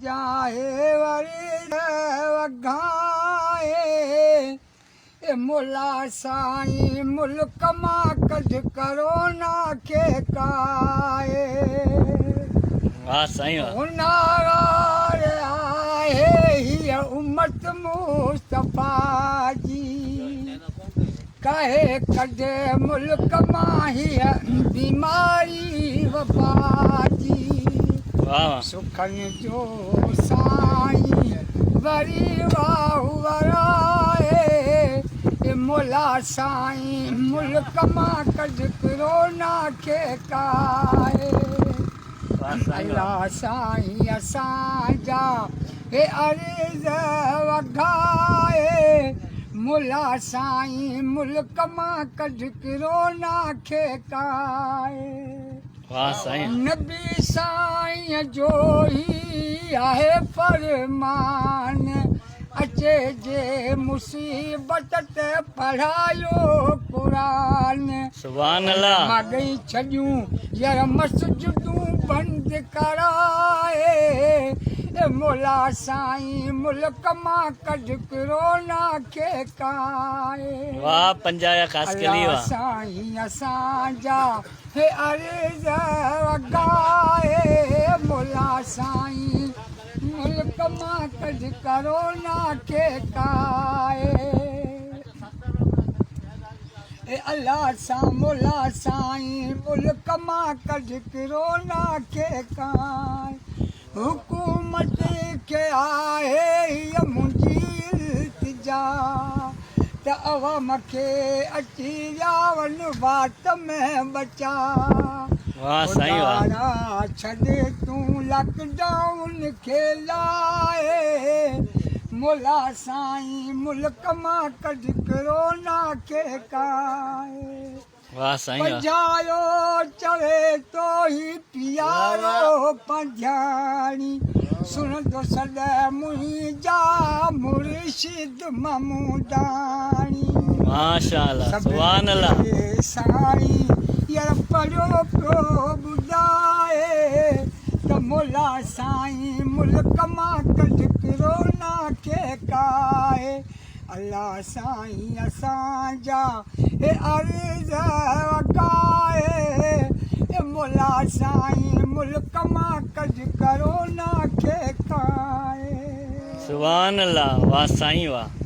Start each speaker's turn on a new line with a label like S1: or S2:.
S1: जाए वरी वगाए मुला साईं मुल्क मां कढ करोना खे काए
S2: वाह साईं वाह
S1: नार आहे हीअ उम्मत मुस्तफा जी कहे कढे मुल्क मां हीअ बीमारी वफा जी
S2: वाह
S1: सुखनि जो साईं वरी वाहु वराए मुला साईं मुल्क मां कढ करोना खे काए अल्लाह साईं असांजा हे अर्ज़ वगाए मुला साईं मुल्क मां कढ करोना खे काए
S2: वाह साईं
S1: नबी साईं जो ही आहे फरमान अचे जे मुसीबत ते पढ़ायो क़ुरान
S2: सुभान अल्लाह
S1: मगई छॾियूं यार मस्जिदूं बंदि कराए मुला साईं मुल्क मां कढ करोना खे काए
S2: वाह पंजाया खास के लिए वाह
S1: साईं असांजा हे अर्ज़ वगाए मुला साईं मुल्क मां कढ करोना खे काए अल्लाह सां मुला साईं मुल्क मां कढ करोना खे काए हुकूमत खे आहे हीअ मुंहिंजी इल्तिजा त अवाम खे अची वियावनि वात में बचा
S2: वाह साईं वाह
S1: छॾ तूं लॉकडाउन खे लाए मुला साईं मुल्क मां कढ करोना खे काए
S2: वाह साईं वाह
S1: पंजायो चवे तो ही प्यारो पंजाणी सुनंदो सदा मुंहिंजा मुर्शिद ममूदाणी
S2: माशाअल्लाह सुभान अल्लाह
S1: साईं यार पढ़ो पियो ॿुधाए त मुला साईं मुल्क मां कढ करोना खे काए अल्लाह साईं असांजा हे अर्ज़ वगाए मुला साईं मुल्क मां कढ करोना खे काए
S2: सुभान अल्लाह वाह साईं वाह